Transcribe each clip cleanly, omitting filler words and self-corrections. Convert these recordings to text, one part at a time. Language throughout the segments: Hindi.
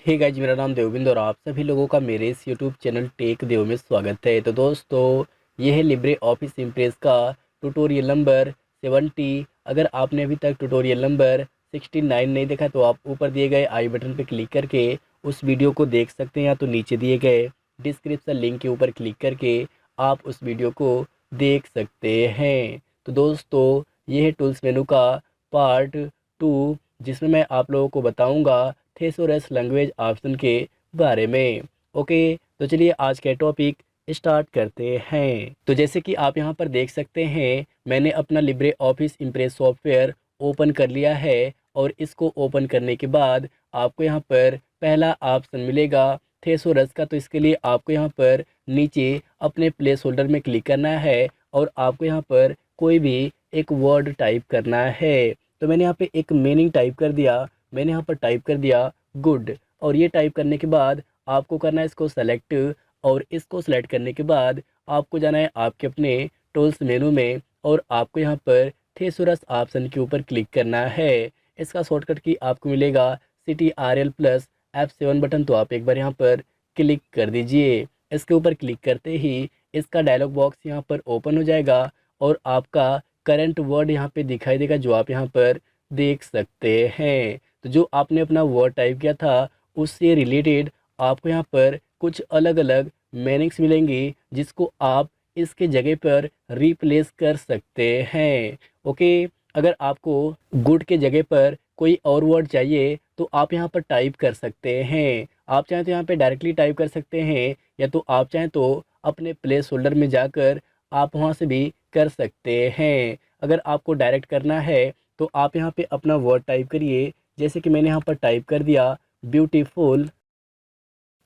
हे गाइज, मेरा नाम देवबिंद और आप सभी लोगों का मेरे इस यूट्यूब चैनल टेक देव में स्वागत है। तो दोस्तों, ये है लिब्रे ऑफिस इम्प्रेस का ट्यूटोरियल नंबर 70। अगर आपने अभी तक ट्यूटोरियल नंबर 69 नहीं देखा तो आप ऊपर दिए गए आई बटन पर क्लिक करके उस वीडियो को देख सकते हैं, या तो नीचे दिए गए डिस्क्रिप्शन लिंक के ऊपर क्लिक करके आप उस वीडियो को देख सकते हैं। तो दोस्तों, ये है टूल्स मेनू का पार्ट 2, जिसमें मैं आप लोगों को बताऊंगा थेसोरस लैंग्वेज ऑप्शन के बारे में। ओके, तो चलिए आज का टॉपिक स्टार्ट करते हैं। तो जैसे कि आप यहाँ पर देख सकते हैं, मैंने अपना Libre office impress software open कर लिया है। और इसको ओपन करने के बाद आपको यहाँ पर पहला ऑप्शन मिलेगा थेसोरस का। तो इसके लिए आपको यहाँ पर नीचे अपने प्लेस होल्डर में क्लिक करना है और आपको यहाँ पर कोई भी एक वर्ड टाइप करना है। तो मैंने यहाँ पे एक मीनिंग टाइप कर दिया। मैंने यहाँ पर टाइप कर दिया गुड। और ये टाइप करने के बाद आपको करना है इसको सेलेक्ट। और इसको सेलेक्ट करने के बाद आपको जाना है आपके अपने टूल्स मेनू में और आपको यहाँ पर थेसोरस ऑप्शन के ऊपर क्लिक करना है। इसका शॉर्टकट की आपको मिलेगा CTRL+F7 बटन। तो आप एक बार यहाँ पर क्लिक कर दीजिए। इसके ऊपर क्लिक करते ही इसका डायलॉग बॉक्स यहाँ पर ओपन हो जाएगा और आपका करंट वर्ड यहाँ पे दिखाई देगा, जो आप यहाँ पर देख सकते हैं। तो जो आपने अपना वर्ड टाइप किया था उससे रिलेटेड आपको यहाँ पर कुछ अलग अलग मीनिंग्स मिलेंगी, जिसको आप इसके जगह पर रिप्लेस कर सकते हैं। ओके, अगर आपको गुड के जगह पर कोई और वर्ड चाहिए तो आप यहाँ पर टाइप कर सकते हैं। आप चाहें तो यहाँ पे डायरेक्टली टाइप कर सकते हैं, या तो आप चाहें तो अपने प्लेस होल्डर में जाकर आप वहाँ से भी कर सकते हैं। अगर आपको डायरेक्ट करना है तो आप यहाँ पे अपना वर्ड टाइप करिए। जैसे कि मैंने यहाँ पर टाइप कर दिया ब्यूटीफुल।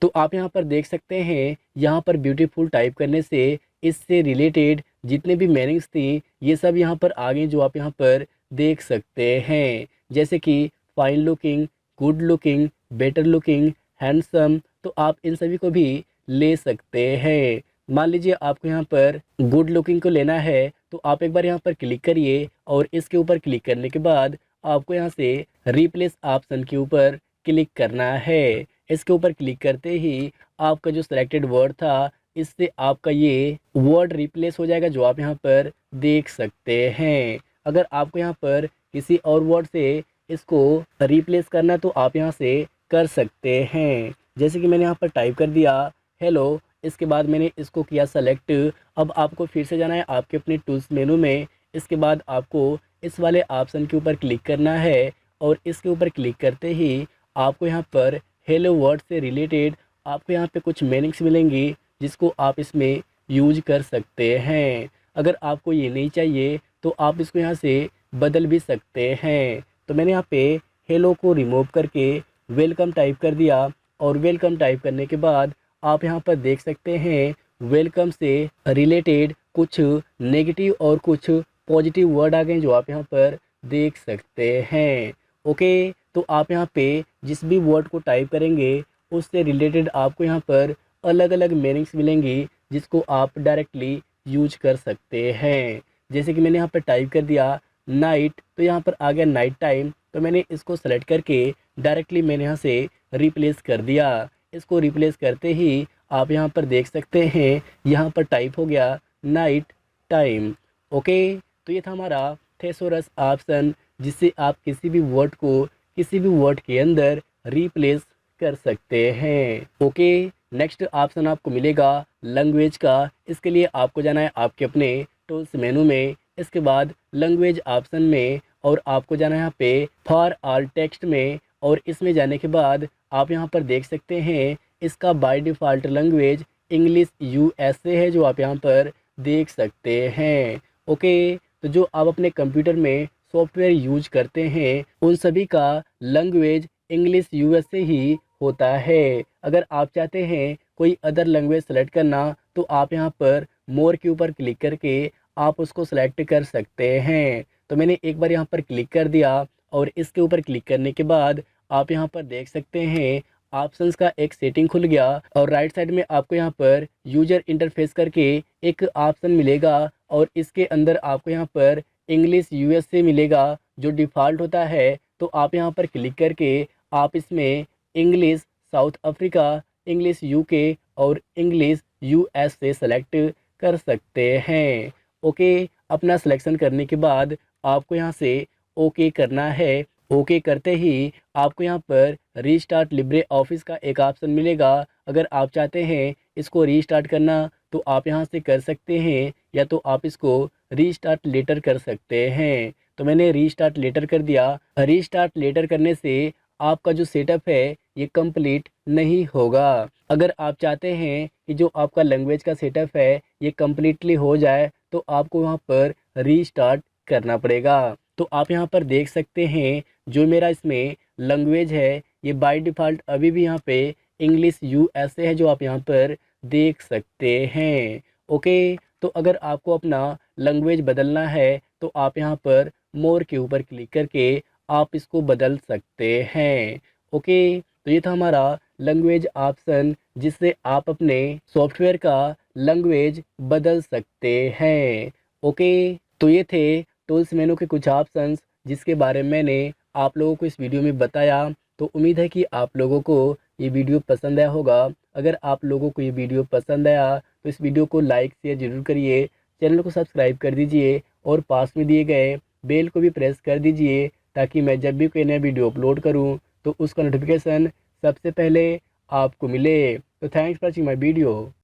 तो आप यहाँ पर देख सकते हैं, यहाँ पर ब्यूटीफुल टाइप करने से इससे रिलेटेड जितने भी मीनिंग्स थी ये सब यहाँ पर आ गए, जो आप यहाँ पर देख सकते हैं। जैसे कि fine looking, good looking, better looking, handsome. तो आप इन सभी को भी ले सकते हैं। मान लीजिए आपको यहाँ पर गुड लुकिंग को लेना है तो आप एक बार यहाँ पर क्लिक करिए और इसके ऊपर क्लिक करने के बाद आपको यहाँ से रिप्लेस ऑप्शन के ऊपर क्लिक करना है। इसके ऊपर क्लिक करते ही आपका जो सिलेक्टेड वर्ड था इससे आपका ये वर्ड रिप्लेस हो जाएगा, जो आप यहाँ पर देख सकते हैं। अगर आपको यहाँ पर किसी और वर्ड से इसको रिप्लेस करना है तो आप यहाँ से कर सकते हैं। जैसे कि मैंने यहाँ पर टाइप कर दिया हेलो। इसके बाद मैंने इसको किया सेलेक्ट। अब आपको फिर से जाना है आपके अपने टूल्स मेनू में। इसके बाद आपको इस वाले ऑप्शन के ऊपर क्लिक करना है और इसके ऊपर क्लिक करते ही आपको यहाँ पर हेलो वर्ड से रिलेटेड आपको यहाँ पे कुछ मीनिंग्स मिलेंगी, जिसको आप इसमें यूज कर सकते हैं। अगर आपको ये नहीं चाहिए तो आप इसको यहाँ से बदल भी सकते हैं। तो मैंने यहाँ पे हेलो को रिमूव करके वेलकम टाइप कर दिया। और वेलकम टाइप करने के बाद आप यहाँ पर देख सकते हैं वेलकम से रिलेटेड कुछ नेगेटिव और कुछ पॉजिटिव वर्ड आ गए, जो आप यहाँ पर देख सकते हैं। ओके, तो आप यहाँ पे जिस भी वर्ड को टाइप करेंगे उससे रिलेटेड आपको यहाँ पर अलग अलग मीनिंग्स मिलेंगी, जिसको आप डायरेक्टली यूज कर सकते हैं। जैसे कि मैंने यहाँ पर टाइप कर दिया नाइट, तो यहाँ पर आ गया नाइट टाइम। तो मैंने इसको सेलेक्ट करके डायरेक्टली मैंने यहाँ से रिप्लेस कर दिया। इसको रिप्लेस करते ही आप यहाँ पर देख सकते हैं यहाँ पर टाइप हो गया नाइट टाइम। ओके, तो ये था हमारा थेसोरस ऑप्शन, जिससे आप किसी भी वर्ड को किसी भी वर्ड के अंदर रिप्लेस कर सकते हैं। ओके, नेक्स्ट ऑप्शन आपको मिलेगा लैंग्वेज का। इसके लिए आपको जाना है आपके अपने टूल्स मेनू में। इसके बाद लैंग्वेज ऑप्शन में और आपको जाना है यहाँ पे फॉर ऑल टेक्स्ट में। और इसमें जाने के बाद आप यहाँ पर देख सकते हैं इसका by default language English USA है, जो आप यहाँ पर देख सकते हैं। ओके, तो जो आप अपने कंप्यूटर में सॉफ्टवेयर यूज करते हैं उन सभी का लैंग्वेज इंग्लिश USA ही होता है। अगर आप चाहते हैं कोई अदर लैंग्वेज सेलेक्ट करना तो आप यहाँ पर मोर के ऊपर क्लिक करके आप उसको सेलेक्ट कर सकते हैं। तो मैंने एक बार यहाँ पर क्लिक कर दिया और इसके ऊपर क्लिक करने के बाद आप यहाँ पर देख सकते हैं ऑप्शंस का एक सेटिंग खुल गया। और राइट साइड में आपको यहाँ पर यूजर इंटरफेस करके एक ऑप्शन मिलेगा और इसके अंदर आपको यहाँ पर इंग्लिश USA मिलेगा, जो डिफ़ॉल्ट होता है। तो आप यहाँ पर क्लिक करके आप इसमें English south Africa, English UK और इंग्लिश यूएस से सेलेक्ट कर सकते हैं। ओके, अपना सिलेक्शन करने के बाद आपको यहाँ से ओके करना है। ओके करते ही आपको यहाँ पर रीस्टार्ट लिब्रे ऑफिस का एक ऑप्शन मिलेगा। अगर आप चाहते हैं इसको रीस्टार्ट करना तो आप यहाँ से कर सकते हैं, या तो आप इसको रीस्टार्ट लेटर कर सकते हैं। तो मैंने रीस्टार्ट लेटर कर दिया। रीस्टार्ट लेटर करने से आपका जो सेटअप है ये कंप्लीट नहीं होगा। अगर आप चाहते हैं कि जो आपका लैंग्वेज का सेटअप है ये कम्प्लीटली हो जाए तो आपको वहाँ पर रीस्टार्ट करना पड़ेगा। तो आप यहाँ पर देख सकते हैं जो मेरा इसमें लैंग्वेज है ये बाय डिफ़ॉल्ट अभी भी यहाँ पे इंग्लिश यूएसए है, जो आप यहाँ पर देख सकते हैं। ओके, तो अगर आपको अपना लैंग्वेज बदलना है तो आप यहाँ पर मोर के ऊपर क्लिक करके आप इसको बदल सकते हैं। ओके, तो ये था हमारा लैंग्वेज ऑप्शन जिससे आप अपने सॉफ्टवेयर का लैंग्वेज बदल सकते हैं। ओके, तो ये थे टूल्स मेनू के कुछ ऑप्शंस जिसके बारे में मैंने आप लोगों को इस वीडियो में बताया। तो उम्मीद है कि आप लोगों को ये वीडियो पसंद आया होगा। अगर आप लोगों को ये वीडियो पसंद आया तो इस वीडियो को लाइक शेयर ज़रूर करिए, चैनल को सब्सक्राइब कर दीजिए और पास में दिए गए बेल को भी प्रेस कर दीजिए ताकि मैं जब भी कोई नया वीडियो अपलोड करूं तो उसका नोटिफिकेशन सबसे पहले आपको मिले। तो thanks for watching my video.